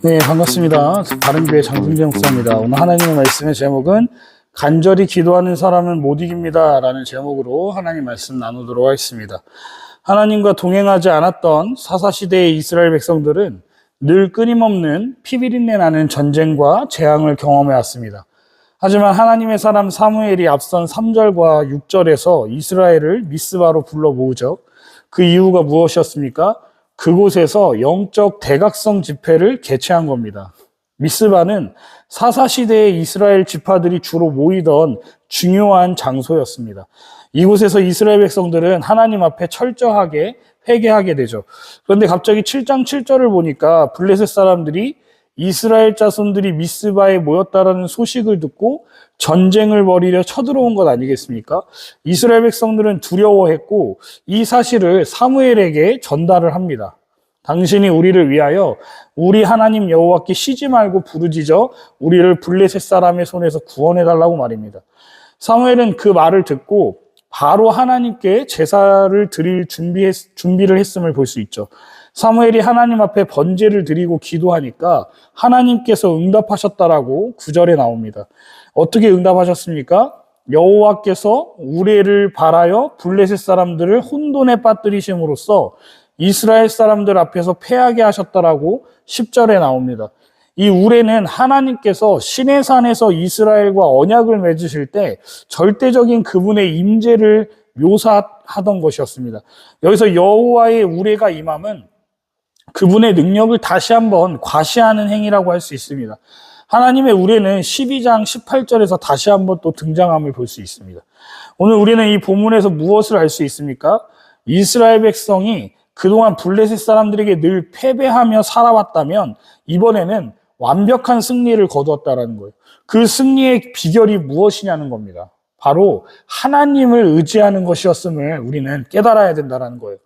네, 반갑습니다. 바른교회 장승재 목사입니다. 오늘 하나님의 말씀의 제목은 간절히 기도하는 사람은 못 이깁니다 라는 제목으로 하나님 말씀 나누도록 하겠습니다. 하나님과 동행하지 않았던 사사시대의 이스라엘 백성들은 늘 끊임없는 피비린내 나는 전쟁과 재앙을 경험해 왔습니다. 하지만 하나님의 사람 사무엘이 앞선 3절과 6절에서 이스라엘을 미스바로 불러 모으죠. 그 이유가 무엇이었습니까? 그곳에서 영적 대각성 집회를 개최한 겁니다. 미스바는 사사시대의 이스라엘 지파들이 주로 모이던 중요한 장소였습니다. 이곳에서 이스라엘 백성들은 하나님 앞에 철저하게 회개하게 되죠. 그런데 갑자기 7장 7절을 보니까 블레셋 사람들이 이스라엘 자손들이 미스바에 모였다라는 소식을 듣고 전쟁을 벌이려 쳐들어온 것 아니겠습니까? 이스라엘 백성들은 두려워했고 이 사실을 사무엘에게 전달을 합니다. 당신이 우리를 위하여 우리 하나님 여호와께 쉬지 말고 부르짖어 우리를 블레셋 사람의 손에서 구원해달라고 말입니다. 사무엘은 그 말을 듣고 바로 하나님께 제사를 드릴 준비를 했음을 볼 수 있죠. 사무엘이 하나님 앞에 번제를 드리고 기도하니까 하나님께서 응답하셨다라고 9절에 나옵니다. 어떻게 응답하셨습니까? 여호와께서 우레를 발하여 블레셋 사람들을 혼돈에 빠뜨리심으로써 이스라엘 사람들 앞에서 패하게 하셨다라고 10절에 나옵니다. 이 우레는 하나님께서 시내산에서 이스라엘과 언약을 맺으실 때 절대적인 그분의 임재를 묘사하던 것이었습니다. 여기서 여호와의 우레가 임함은 그분의 능력을 다시 한번 과시하는 행위라고 할 수 있습니다. 하나님의 우레는 12장 18절에서 다시 한번 또 등장함을 볼 수 있습니다. 오늘 우리는 이 본문에서 무엇을 알 수 있습니까? 이스라엘 백성이 그동안 블레셋 사람들에게 늘 패배하며 살아왔다면 이번에는 완벽한 승리를 거두었다라는 거예요. 그 승리의 비결이 무엇이냐는 겁니다. 바로 하나님을 의지하는 것이었음을 우리는 깨달아야 된다는 거예요.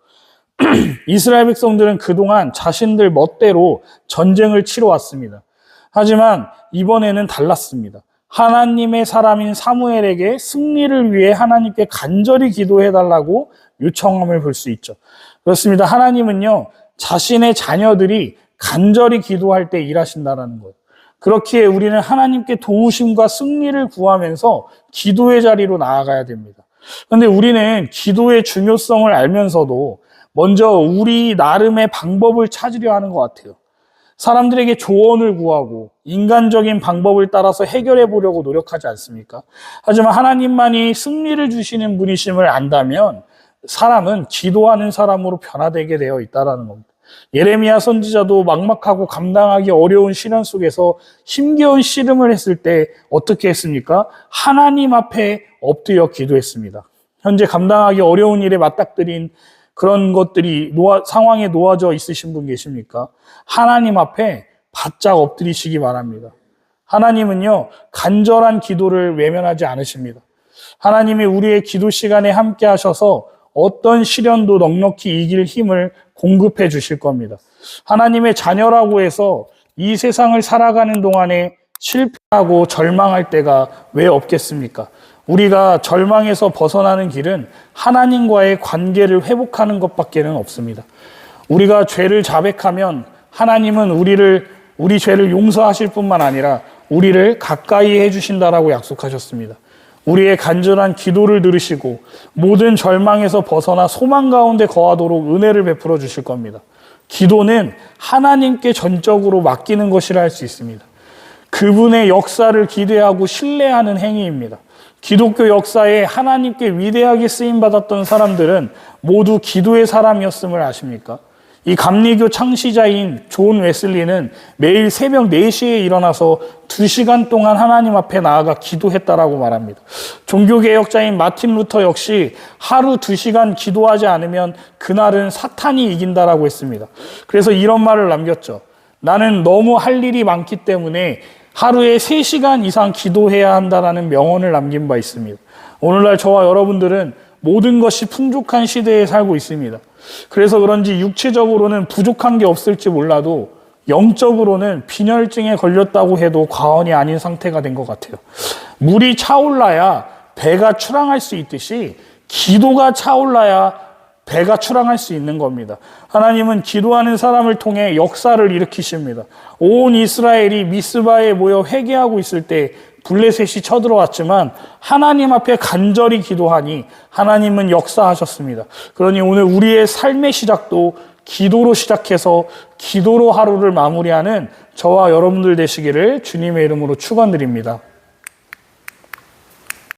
이스라엘 백성들은 그동안 자신들 멋대로 전쟁을 치러왔습니다. 하지만 이번에는 달랐습니다. 하나님의 사람인 사무엘에게 승리를 위해 하나님께 간절히 기도해달라고 요청함을 볼 수 있죠. 그렇습니다. 하나님은요, 자신의 자녀들이 간절히 기도할 때 일하신다는 거예요. 그렇기에 우리는 하나님께 도우심과 승리를 구하면서 기도의 자리로 나아가야 됩니다. 그런데 우리는 기도의 중요성을 알면서도 먼저 우리 나름의 방법을 찾으려 하는 것 같아요. 사람들에게 조언을 구하고 인간적인 방법을 따라서 해결해 보려고 노력하지 않습니까? 하지만 하나님만이 승리를 주시는 분이심을 안다면 사람은 기도하는 사람으로 변화되게 되어 있다는 겁니다. 예레미야 선지자도 막막하고 감당하기 어려운 시련 속에서 힘겨운 씨름을 했을 때 어떻게 했습니까? 하나님 앞에 엎드려 기도했습니다. 현재 감당하기 어려운 일에 맞닥뜨린 그런 것들이 상황에 놓아져 있으신 분 계십니까? 하나님 앞에 바짝 엎드리시기 바랍니다. 하나님은요, 간절한 기도를 외면하지 않으십니다. 하나님이 우리의 기도 시간에 함께 하셔서 어떤 시련도 넉넉히 이길 힘을 공급해 주실 겁니다. 하나님의 자녀라고 해서 이 세상을 살아가는 동안에 실패하고 절망할 때가 왜 없겠습니까? 우리가 절망에서 벗어나는 길은 하나님과의 관계를 회복하는 것밖에는 없습니다. 우리가 죄를 자백하면 하나님은 우리 죄를 용서하실 뿐만 아니라 우리를 가까이 해주신다라고 약속하셨습니다. 우리의 간절한 기도를 들으시고 모든 절망에서 벗어나 소망 가운데 거하도록 은혜를 베풀어 주실 겁니다. 기도는 하나님께 전적으로 맡기는 것이라 할 수 있습니다. 그분의 역사를 기대하고 신뢰하는 행위입니다. 기독교 역사에 하나님께 위대하게 쓰임받았던 사람들은 모두 기도의 사람이었음을 아십니까? 이 감리교 창시자인 존 웨슬리는 매일 새벽 4시에 일어나서 2시간 동안 하나님 앞에 나아가 기도했다라고 말합니다. 종교개혁자인 마틴 루터 역시 하루 2시간 기도하지 않으면 그날은 사탄이 이긴다라고 했습니다. 그래서 이런 말을 남겼죠. 나는 너무 할 일이 많기 때문에 하루에 3시간 이상 기도해야 한다라는 명언을 남긴 바 있습니다. 오늘날 저와 여러분들은 모든 것이 풍족한 시대에 살고 있습니다. 그래서 그런지 육체적으로는 부족한 게 없을지 몰라도 영적으로는 빈혈증에 걸렸다고 해도 과언이 아닌 상태가 된 것 같아요. 물이 차올라야 배가 출항할 수 있듯이 기도가 차올라야 배가 출항할 수 있는 겁니다. 하나님은 기도하는 사람을 통해 역사를 일으키십니다. 온 이스라엘이 미스바에 모여 회개하고 있을 때 블레셋이 쳐들어왔지만 하나님 앞에 간절히 기도하니 하나님은 역사하셨습니다. 그러니 오늘 우리의 삶의 시작도 기도로 시작해서 기도로 하루를 마무리하는 저와 여러분들 되시기를 주님의 이름으로 축원드립니다.